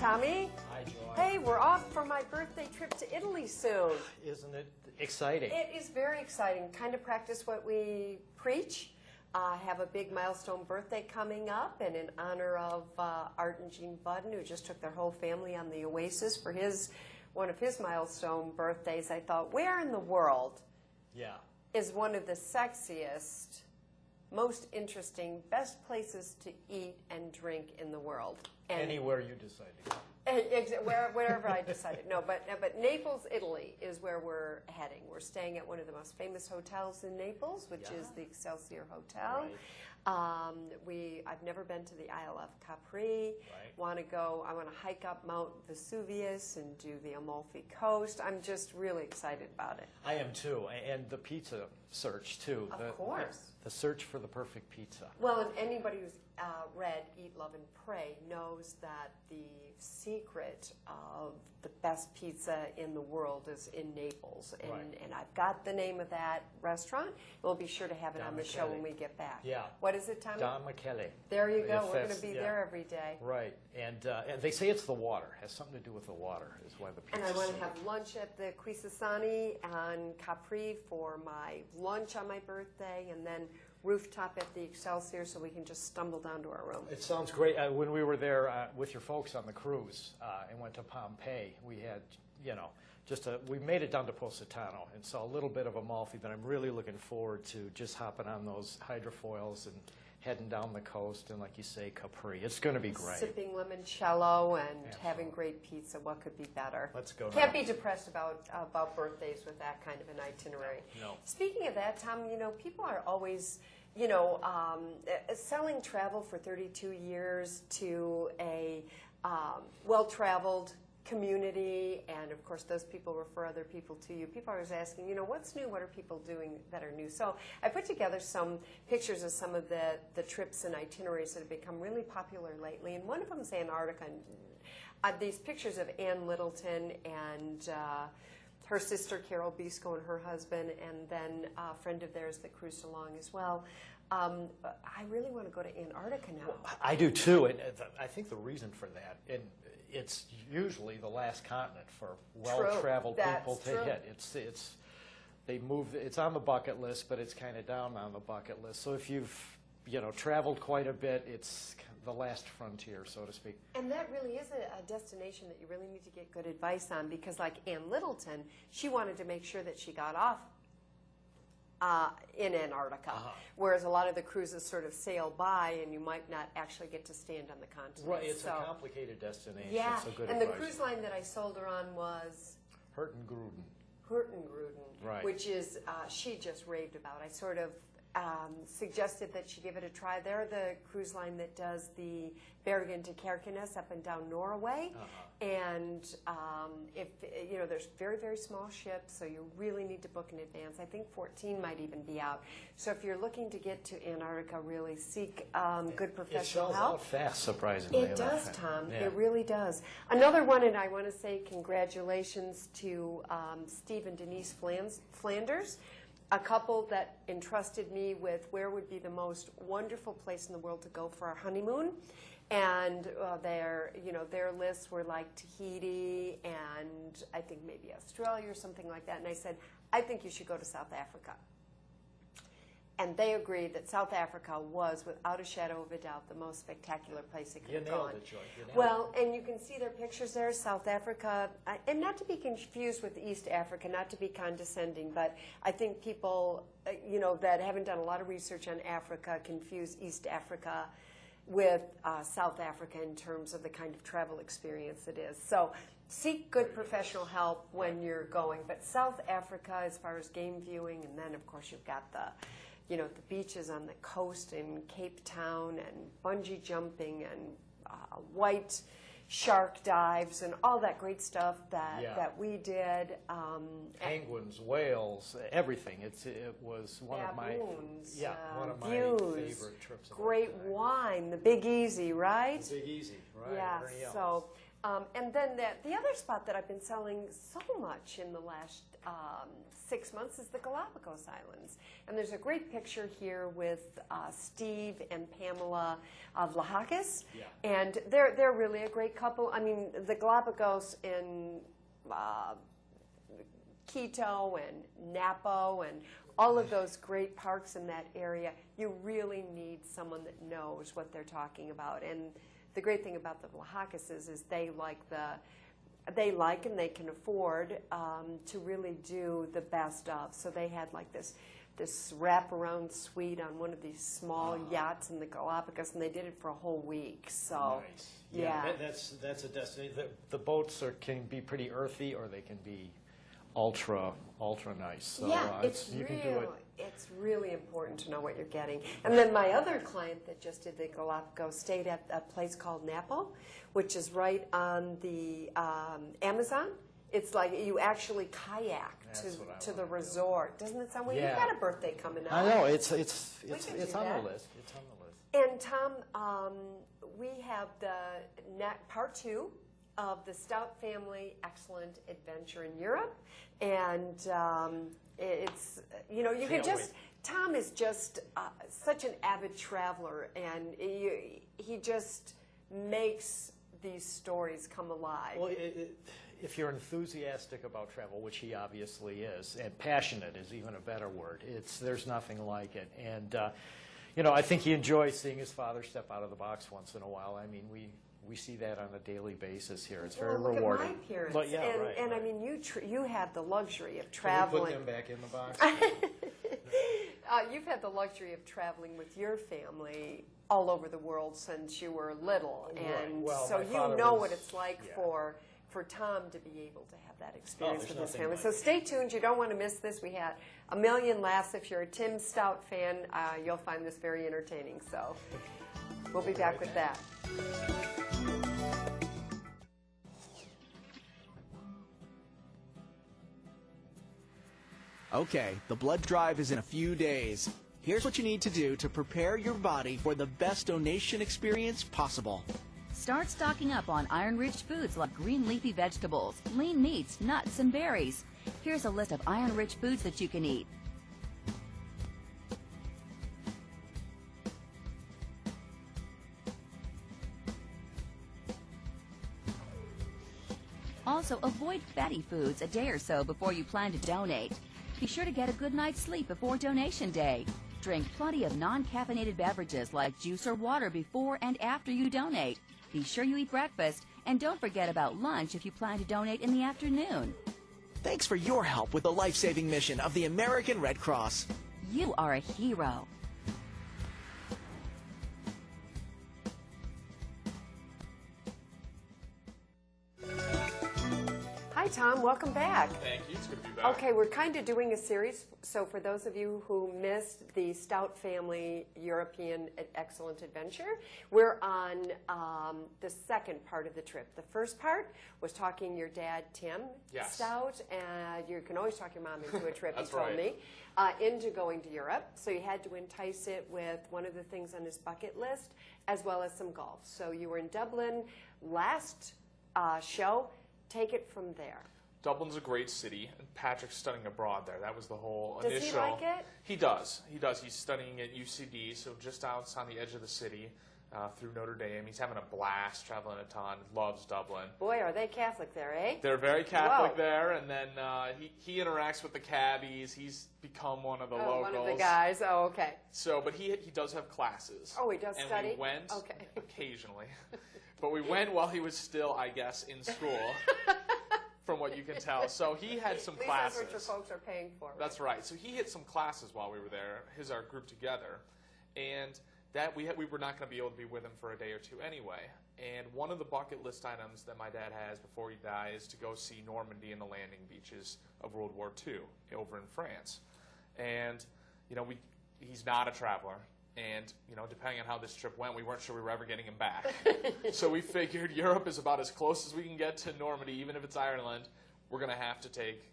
Tommy. Hi, Joy. Hey, we're off for my birthday trip to Italy soon. Isn't it exciting? It is very exciting. Kind of practice what we preach. I have a big milestone birthday coming up, and in honor of Art and Jean Budden, who just took their whole family on the Oasis for one of his milestone birthdays, I thought, where in the world is one of the sexiest, most interesting, best places to eat and drink in the world? And anywhere you decide to go. Wherever I decided. No, but Naples, Italy is where we're heading. We're staying at one of the most famous hotels in Naples, which is the Excelsior Hotel. Right. I've never been to the Isle of Capri. Right. I want to hike up Mount Vesuvius and do the Amalfi Coast. I'm just really excited about it. I am too, and the pizza search too. Of course. The search for the perfect pizza. Well, and anybody who's read Eat, Love, and Pray knows that the secret of the best pizza in the world is in Naples. And I've got the name of that restaurant. We'll be sure to have it on the show when we get back. Yeah. What is it, Tommy? Don Michele. There you go. We're going to be there every day. Right. And they say it's the water. It has something to do with the water is why the pizza. And I want to have lunch at the Quisisani on Capri for my lunch on my birthday, and then rooftop at the Excelsior so we can just stumble down to our room. It sounds great. When we were there with your folks on the cruise and went to Pompeii, we had, we made it down to Positano and saw a little bit of Amalfi, but I'm really looking forward to just hopping on those hydrofoils and heading down the coast and, like you say, Capri. It's going to be great. Sipping limoncello and having great pizza. What could be better? Let's go. Can't be depressed about birthdays with that kind of an itinerary. No. Speaking of that, Tom, people are always, selling travel for 32 years to a well-traveled community, and of course those people refer other people to you. People are always asking, what's new? What are people doing that are new? So I put together some pictures of some of the trips and itineraries that have become really popular lately, and one of them is Antarctica. These pictures of Ann Littleton and her sister Carol Bisco and her husband, and then a friend of theirs that cruised along as well. I really want to go to Antarctica now. Well, I do too, and I think the reason for that, and it's usually the last continent for well-traveled people to hit. It's on the bucket list, but it's kind of down on the bucket list. So if you've traveled quite a bit, it's the last frontier, so to speak. And that really is a destination that you really need to get good advice on, because like Ann Littleton, she wanted to make sure that she got off in Antarctica, whereas a lot of the cruises sort of sail by and you might not actually get to stand on the continent. Right, it's a complicated destination. Yeah, so good and advice. the cruise line that I sold her on was Hurtigruten, right, which is, she just raved about. I sort of suggested that she give it a try. They're the cruise line that does the Bergen to Kirkenes up and down Norway. And there's very, very small ships, so you really need to book in advance. I think 14 might even be out. So if you're looking to get to Antarctica, really seek good professional help. It sells out fast, surprisingly. It does, Tom. Yeah. It really does. Another one, and I want to say congratulations to Steve and Denise Flanders, a couple that entrusted me with where would be the most wonderful place in the world to go for our honeymoon. And their lists were like Tahiti and I think maybe Australia or something like that. And I said, I think you should go to South Africa. And they agreed that South Africa was, without a shadow of a doubt, the most spectacular place it could have gone. You nailed it, Joy. Well, and you can see their pictures there, South Africa, and not to be confused with East Africa, not to be condescending, but I think people, that haven't done a lot of research on Africa confuse East Africa with South Africa in terms of the kind of travel experience it is. So seek good professional help when you're going. But South Africa, as far as game viewing, and then of course you've got the beaches on the coast in Cape Town, and bungee jumping, and white shark dives, and all that great stuff that we did. Penguins, whales, everything. It was one of my favorite trips. Great wine, the Big Easy, right? The Big Easy, right? Yeah. So And then the other spot that I've been selling so much in the last 6 months is the Galapagos Islands. And there's a great picture here with Steve and Pamela Vlahakis. Yeah. And they're really a great couple. I mean, the Galapagos in Quito and Napo and all of those great parks in that area, you really need someone that knows what they're talking about. And the great thing about the Vlahakises is they like and they can afford to really do the best of. So they had like this wraparound suite on one of these small yachts in the Galapagos, and they did it for a whole week. So nice. yeah. That's a destination. The boats can be pretty earthy, or they can be ultra nice. So, yeah, you can do it. It's really important to know what you're getting. And then my other client that just did the Galapagos stayed at a place called Napo, which is right on the Amazon. It's like you actually kayak to the resort. Doesn't it sound? Well, Yeah. you've got a birthday coming up. I know it's on can the do list. It's that. on the list. And Tom, we have the part 2 of the Staudt Family Excellent Adventure in Europe, and it's you can Can't just. wait. Tom is just such an avid traveler, and he just makes these stories come alive. Well, if you're enthusiastic about travel, which he obviously is, and passionate is even a better word, there's nothing like it. And I think he enjoys seeing his father step out of the box once in a while. I mean, we see that on a daily basis here. It's very look rewarding. at my appearance. But yeah, right. And right. I mean, you have the luxury of Can we traveling. put them back in the box? You've had the luxury of traveling with your family all over the world since you were little, Right. and Well, so my you father know was- what it's like yeah. for Tom to be able to have that experience there's with his nothing family. like So it. stay tuned. You don't want to miss this. We had a million laughs. If you're a Tim Staudt fan, you'll find this very entertaining. So we'll be back with that. Okay, the blood drive is in a few days. Here's what you need to do to prepare your body for the best donation experience possible. Start stocking up on iron-rich foods like green leafy vegetables, lean meats, nuts, and berries. Here's a list of iron-rich foods that you can eat. Also, avoid fatty foods a day or so before you plan to donate. Be sure to get a good night's sleep before donation day. Drink plenty of non-caffeinated beverages like juice or water before and after you donate. Be sure you eat breakfast, and don't forget about lunch if you plan to donate in the afternoon. Thanks for your help with the life-saving mission of the American Red Cross. You are a hero. Hi, Tom. Welcome back. Thank you. It's good to be back. Okay, we're kind of doing a series. So for those of you who missed the Staudt Family European Excellent Adventure, we're on the second part of the trip. The first part was talking your dad, Tim Yes. Staudt, and you can always talk your mom into a trip, That's he told right. me, into going to Europe. So you had to entice it with one of the things on his bucket list, as well as some golf. So you were in Dublin last show. Take it from there. Dublin's a great city, and Patrick's studying abroad there. That was the whole Does initial. he like it? He does. He does. He's studying at UCD, so just out on the edge of the city, through Notre Dame. He's having a blast, traveling a ton. Loves Dublin. Boy, are they Catholic there, eh? They're very Catholic Whoa. there, and then he interacts with the cabbies. He's become one of the locals. One of the guys. Oh, okay. So, but he does have classes. Oh, he does and study? we went Okay. occasionally, but we went while he was still, I guess, in school. From what you can tell. So he had some At least classes. that's what your folks are paying for. That's right. So he hit some classes while we were there, our group together, and that we were not going to be able to be with him for a day or two anyway. And one of the bucket list items that my dad has before he dies is to go see Normandy and the landing beaches of World War II over in France. And he's not a traveler. And, depending on how this trip went, we weren't sure we were ever getting him back. So we figured Europe is about as close as we can get to Normandy, even if it's Ireland. We're going to have to take,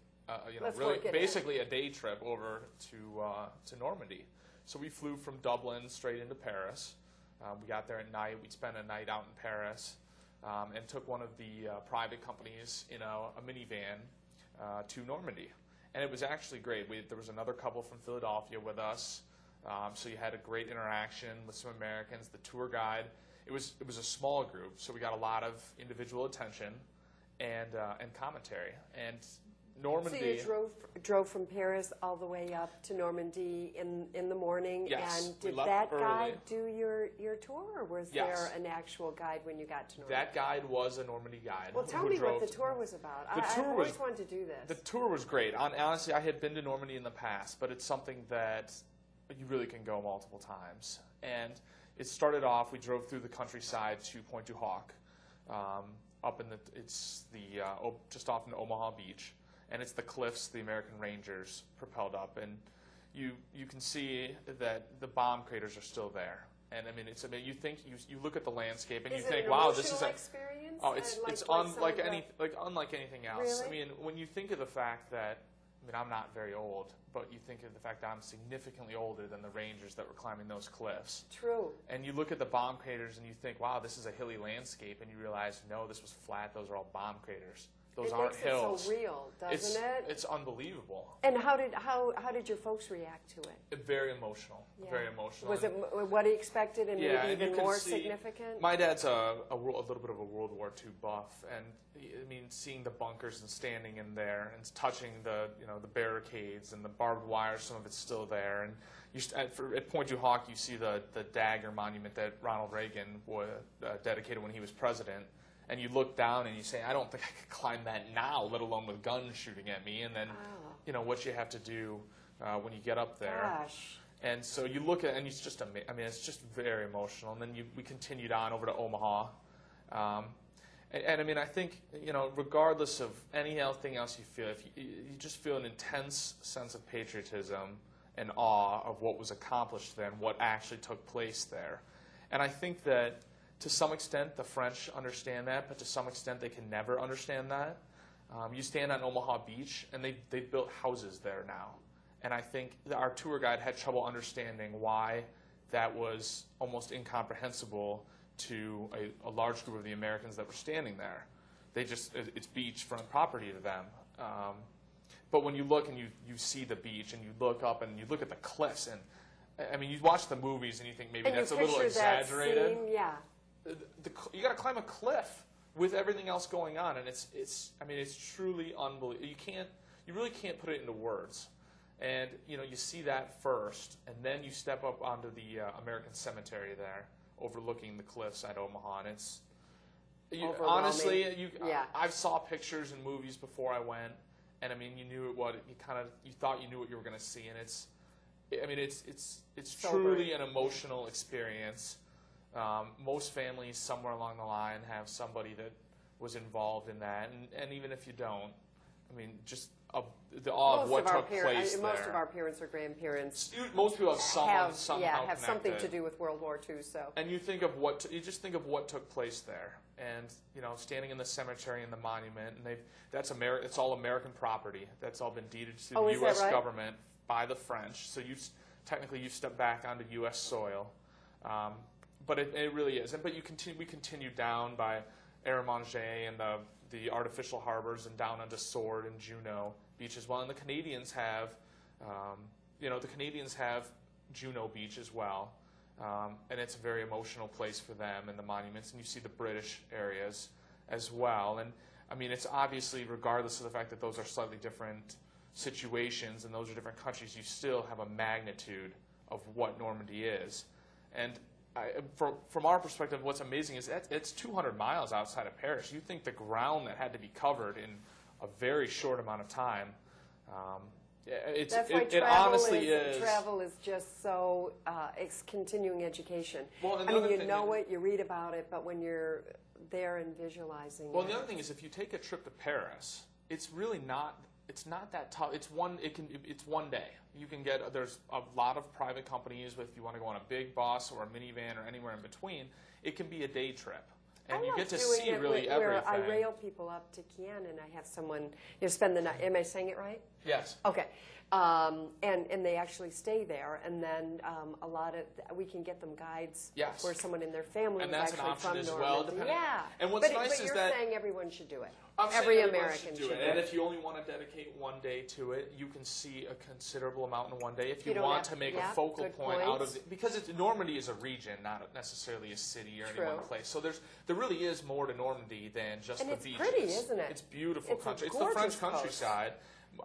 Let's really work it basically a day trip over to Normandy. So we flew from Dublin straight into Paris. We got there at night. We'd spend a night out in Paris. and took one of the private companies in a minivan to Normandy. And it was actually great. There was another couple from Philadelphia with us, so you had a great interaction with some Americans. The tour guide, it was a small group, so we got a lot of individual attention and commentary. And Normandy. So you drove from Paris all the way up to Normandy in the morning. Yes, and did we left that early. guide do your tour, or was Yes. there an actual guide when you got to Normandy? That guide was a Normandy guide. Well, tell who me what drove the to- tour was about. The I've tour always was- wanted to do this. The tour was great. Honestly, I had been to Normandy in the past, but it's something that you really can go multiple times. And it started off, we drove through the countryside to Pointe du Hoc, just off in Omaha Beach. And it's the cliffs the American Rangers propelled up. And you can see that the bomb craters are still there. And I mean, you think you look at the landscape and Is you it think, an wow, this is emotional experience? Oh, it's some unlike of the- unlike anything else. Really? I mean, when you think of the fact that, I mean, I'm not very old, but you think of the fact that I'm significantly older than the Rangers that were climbing those cliffs. True. And you look at the bomb craters and you think, wow, this is a hilly landscape, and you realize, no, this was flat. Those are all bomb craters. Those It aren't makes hills. it so real, doesn't it? It's unbelievable. And how did your folks react to it? Very emotional. Yeah. Very emotional. Was it what he expected and Yeah, maybe and you even can more see- significant? My dad's a little bit of a World War II buff, and I mean, seeing the bunkers and standing in there and touching the barricades and the barbed wire, some of it's still there. And at Pointe du Hoc, you see the dagger monument that Ronald Reagan dedicated when he was president. And you look down and you say, I don't think I could climb that now, let alone with guns shooting at me. And then, what you have to do when you get up there. Gosh. And so you look at, and it's just, it's just very emotional. And then we continued on over to Omaha. And I mean, I think, regardless of anything else you feel, if you just feel an intense sense of patriotism and awe of what was accomplished there and what actually took place there. And I think that to some extent the French understand that, but to some extent they can never understand that. You stand on Omaha Beach, and they've built houses there now. And I think that our tour guide had trouble understanding why that was almost incomprehensible to a large group of the Americans that were standing there. It's beachfront property to them. But when you look and you see the beach and you look up and you look at the cliffs, and I mean, you watch the movies and you think maybe And that's a you little picture that exaggerated. scene, yeah. You got to climb a cliff with everything else going on, and it's truly unbelievable. You really can't put it into words. And you see that first, and then you step up onto the American Cemetery there, overlooking the cliffs at Omaha, and it's Overwhelming. honestly, Yeah. I saw pictures and movies before I went, and I mean, you thought you knew what you were going to see, and it's truly an emotional experience. Most families somewhere along the line have somebody that was involved in that, and even if you don't, I mean, just the awe of what took place there. Most of our parents or grandparents Most people have somehow have something to connected. do with World War II. So, And you just think of what took place there, and standing in the cemetery and the monument, and it's all American property. That's all been deeded to the is that U.S. right? government by the French. So you've stepped back onto U.S. soil, but it really is. But we continued down by Arremanger and the artificial harbors, and down onto Sword and Juneau Beach as well. And the Canadians have, Juneau Beach as well, and it's a very emotional place for them, and the monuments. And you see the British areas as well. And I mean, it's obviously, regardless of the fact that those are slightly different situations and those are different countries, you still have a magnitude of what Normandy is. And from our perspective, what's amazing is that it's 200 miles outside of Paris. You think the ground that had to be covered in a very short amount of time. that's why it honestly is. travel is just so it's continuing education. Well, I mean, you know it, you read about it, but when you're there and visualizing Well, it. the other thing is, if you take a trip to Paris, it's really not. It's not that tough. It's one day. You can there's a lot of private companies if you want to go on a big bus or a minivan or anywhere in between. It can be a day trip, and I you love get to doing see it really where everything. I rail people up to Kian and I have someone spend the night. Am I saying it right? Yes. Okay. And they actually stay there, and then a lot of we can get them guides Yes. where someone in their family And is that's an actually option from as Normandy. well, depending. Yeah. And what's but, nice but is you're that saying everyone should do it. I'm saying Every everyone American should do it. do And if you only want to dedicate one day to it, you can see a considerable amount in one day. If you don't want have- to make yeah, a focal good point out points. of because Normandy is a region, not necessarily a city or True. any one place. So there really is more to Normandy than just And the it's beaches. pretty, isn't it? It's beautiful It's a country. It's the French gorgeous coast. countryside.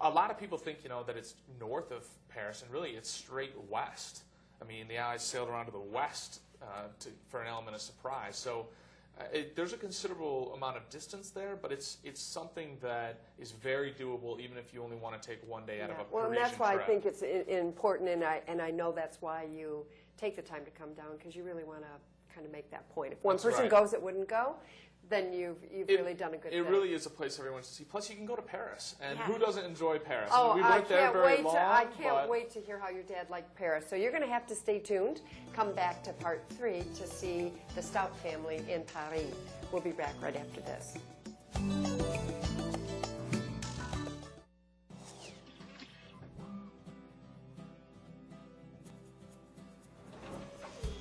A lot of people think that it's north of Paris, and really it's straight west. I mean, the Allies sailed around to the west for an element of surprise. So there's a considerable amount of distance there, but it's something that is very doable, even if you only want to take one day out of a Well, and Parisian that's why trip. I think it's important, and I know that's why you take the time to come down, because you really want to kind of make that point. If one That's person right. goes that wouldn't go, then you've really done a good thing. It really is a place everyone should see. Plus, you can go to Paris, and Yeah. who doesn't enjoy Paris? Oh, we I weren't there can't very wait long, I can't but wait to hear how your dad liked Paris. So you're going to have to stay tuned. Come back to part 3 to see the Staudt family in Paris. We'll be back right after this.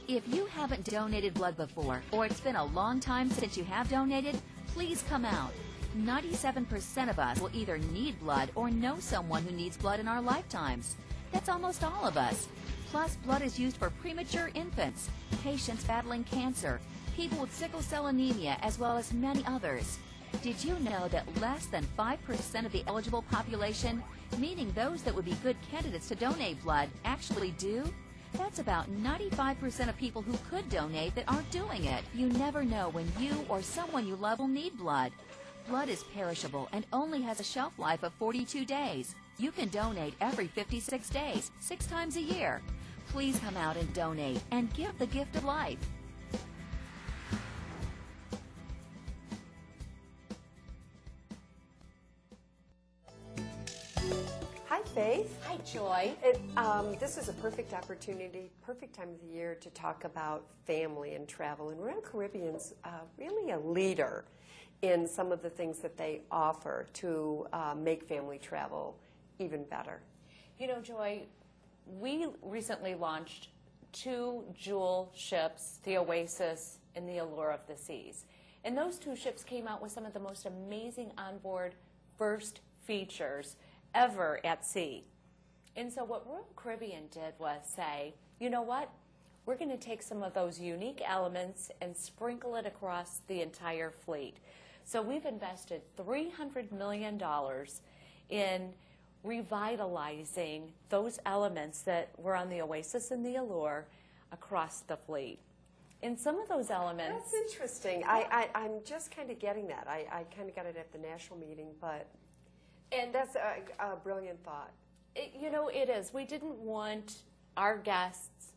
If you haven't donated blood before, or it's been a long time since you have donated, please come out. 97% of us will either need blood or know someone who needs blood in our lifetimes. That's almost all of us. Plus, blood is used for premature infants, patients battling cancer, people with sickle cell anemia, as well as many others. Did you know that less than 5% of the eligible population, meaning those that would be good candidates to donate blood, actually do? That's about 95% of people who could donate that aren't doing it. You never know when you or someone you love will need blood. Blood is perishable and only has a shelf life of 42 days. You can donate every 56 days, 6 times a year. Please come out and donate and give the gift of life. Hi, Faith. Hi, Joy. This is a perfect opportunity, perfect time of the year to talk about family and travel. And Royal Caribbean's really a leader in some of the things that they offer to make family travel even better. You know, Joy, we recently launched 2 jewel ships, the Oasis and the Allure of the Seas. And those 2 ships came out with some of the most amazing onboard first features ever at sea. And so what Royal Caribbean did was say, you know what? We're going to take some of those unique elements and sprinkle it across the entire fleet. So we've invested $300 million in revitalizing those elements that were on the Oasis and the Allure across the fleet. And some of those elements... That's interesting. I'm just kind of getting that. I kind of got it at the national meeting, but and that's a brilliant thought. You know, it is. We didn't want our guests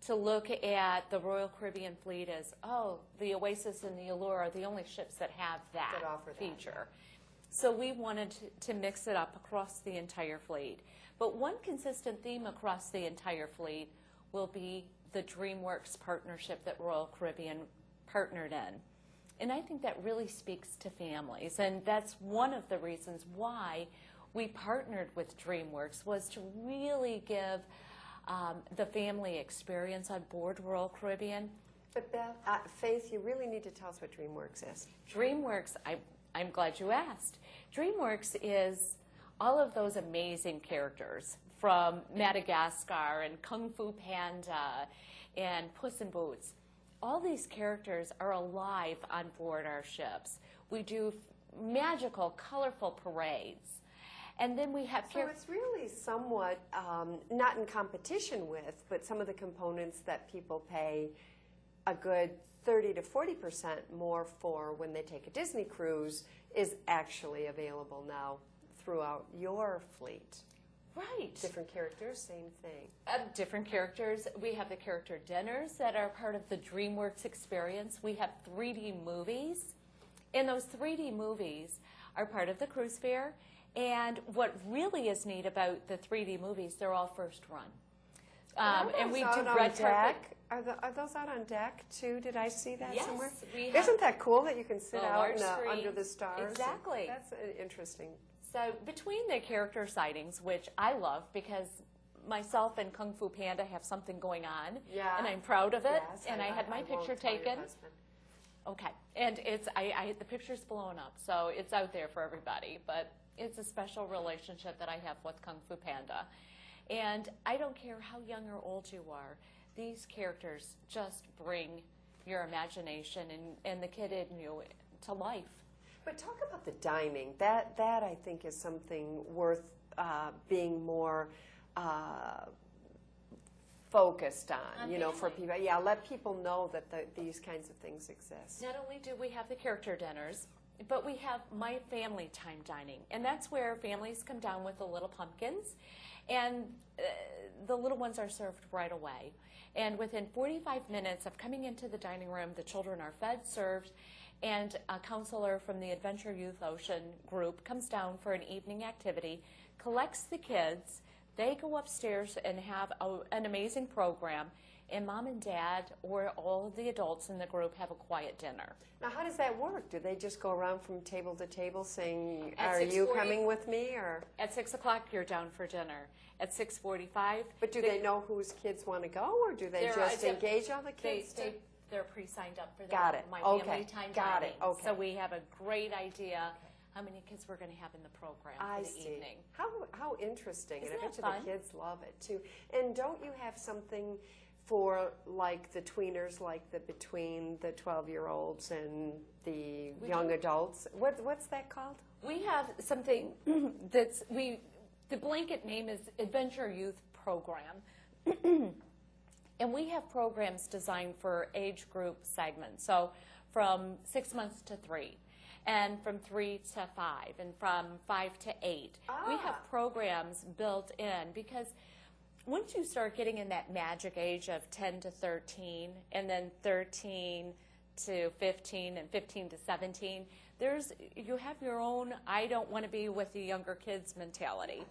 to look at the Royal Caribbean fleet as, oh, the Oasis and the Allure are the only ships that have that offer that. feature. So we wanted to mix it up across the entire fleet. But one consistent theme across the entire fleet will be the DreamWorks partnership that Royal Caribbean partnered in. And I think that really speaks to families. And that's one of the reasons why we partnered with DreamWorks, was to really give the family experience on board Royal Caribbean. But Beth, Faith, you really need to tell us what DreamWorks is. DreamWorks, I'm glad you asked. DreamWorks is all of those amazing characters from Madagascar and Kung Fu Panda and Puss in Boots. All these characters are alive on board our ships. We do magical, colorful parades. And then we have... So it's really somewhat, not in competition with, but some of the components that people pay a good 30 to 40% more for when they take a Disney cruise is actually available now throughout your fleet. Right. Different characters, same thing. Different characters. We have the character dinners that are part of the DreamWorks experience. We have 3D movies. And those 3D movies are part of the cruise fare. And what really is neat about the 3D movies, they're all first run. And we Those do out on red deck. carpet. Are those out on deck too? Did I see that Yes, somewhere? we have Isn't that cool that you can sit the out large under screens. the stars? Exactly. That's interesting. So between the character sightings, which I love because myself and Kung Fu Panda have something going on, Yeah. and I'm proud of it, Yes, and I had my won't picture tell your taken. husband. Okay, and the picture's blown up, so it's out there for everybody, but it's a special relationship that I have with Kung Fu Panda. And I don't care how young or old you are, these characters just bring your imagination and the kid in you to life. But talk about the dining. That I think is something worth being more focused on, for family. people. Yeah, let people know that these kinds of things exist. Not only do we have the character dinners, but we have my family time dining. And that's where families come down with the little pumpkins, and the little ones are served right away. And within 45 minutes of coming into the dining room, the children are fed, served, and a counselor from the Adventure Youth Ocean group comes down for an evening activity, collects the kids. They go upstairs and have an amazing program, and mom and dad or all of the adults in the group have a quiet dinner. Now, how does that work? Do they just go around from table to table saying, At "Are you 6:40 coming with me?" Or At 6 o'clock, you're down for dinner. At 6:45, but do they know whose kids want to go, or do they They're- just I- engage all the kids? they're pre-signed up for that. Got it. My Okay. family time Got dining. it. Okay. So we have a great idea how many kids we're going to have in the program I for the see. evening. How interesting. Isn't And I that bet you fun? the kids love it too. And don't you have something for like the tweeners, like between the 12-year-olds and the young do. adults? What's that called? We have something the blanket name is Adventure Youth Program. And we have programs designed for age group segments. So from 6 months to 3, and from 3 to 5, and from 5 to 8. We have programs built in because once you start getting in that magic age of 10 to 13, and then 13 to 15, and 15 to 17, you have your own, I don't want to be with the younger kids mentality.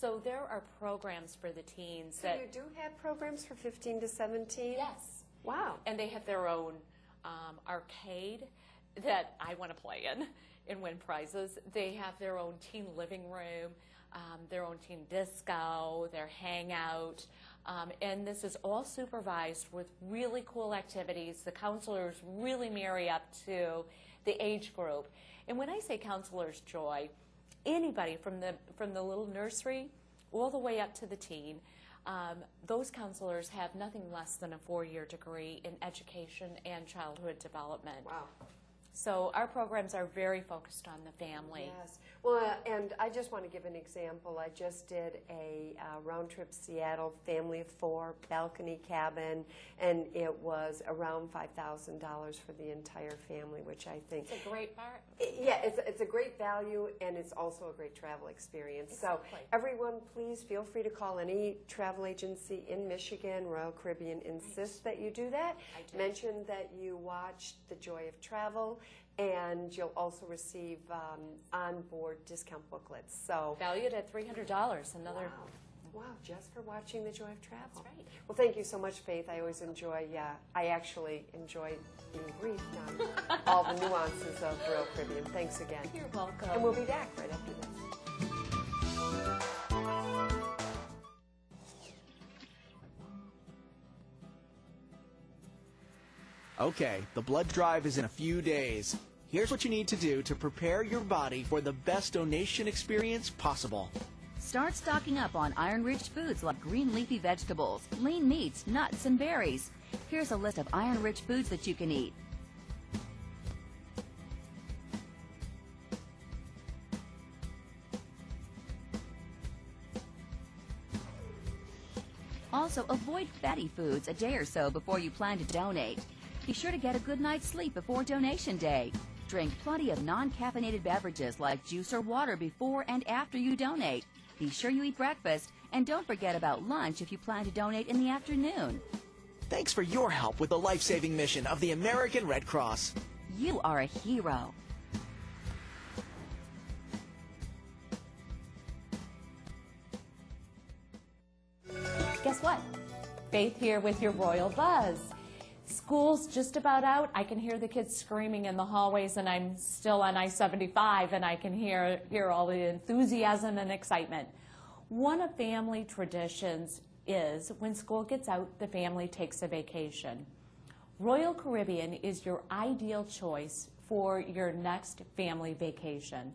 So there are programs for the teens So you do have programs for 15 to 17? yes. Wow. And they have their own arcade that I want to play in and win prizes. They have their own teen living room, their own teen disco, their hangout. And this is all supervised with really cool activities. The counselors really marry up to the age group. And when I say counselor's joy, anybody from the little nursery all the way up to the teen, those counselors have nothing less than a 4-year degree in education and childhood development. Wow. So our programs are very focused on the family. Yes. Well, and I just want to give an example. I just did a round trip Seattle family of 4 balcony cabin, and it was around $5,000 for the entire family, which I think It's a great part. yeah, it's a great value, and it's also a great travel experience. Exactly. So everyone, please feel free to call any travel agency in Michigan. Royal Caribbean insists that you do that. I do. Mention that you watched The Joy of Travel, and you'll also receive onboard discount booklets. So Valued at $300. Another. wow, just for watching The Joy of Travel. That's right. Well, thank you so much, Faith. I always enjoy, I actually enjoy being briefed on all the nuances of Royal Caribbean. Thanks again. You're welcome. And we'll be back right after this. Okay, the blood drive is in a few days. Here's what you need to do to prepare your body for the best donation experience possible. Start stocking up on iron-rich foods like green leafy vegetables, lean meats, nuts, and berries. Here's a list of iron-rich foods that you can eat. Also, avoid fatty foods a day or so before you plan to donate. Be sure to get a good night's sleep before donation day. Drink plenty of non-caffeinated beverages like juice or water before and after you donate. Be sure you eat breakfast, and don't forget about lunch if you plan to donate in the afternoon. Thanks for your help with the life-saving mission of the American Red Cross. You are a hero. Guess what? Faith here with your Royal Buzz. School's just about out. I can hear the kids screaming in the hallways, and I'm still on I-75, and I can hear all the enthusiasm and excitement. One of family traditions is when school gets out, the family takes a vacation. Royal Caribbean is your ideal choice for your next family vacation.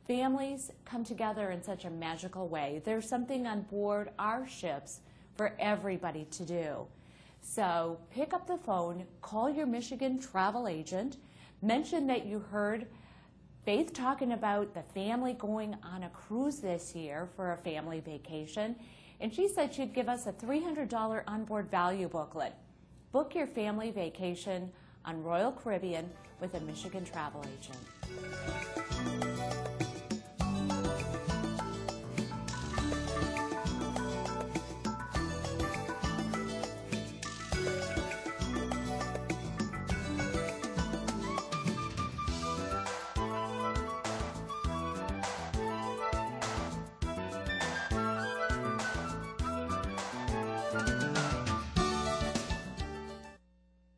Families come together in such a magical way. There's something on board our ships for everybody to do. So pick up the phone, call your Michigan travel agent, mention that you heard Faith talking about the family going on a cruise this year for a family vacation, and she said she'd give us a $300 onboard value booklet. Book your family vacation on Royal Caribbean with a Michigan travel agent.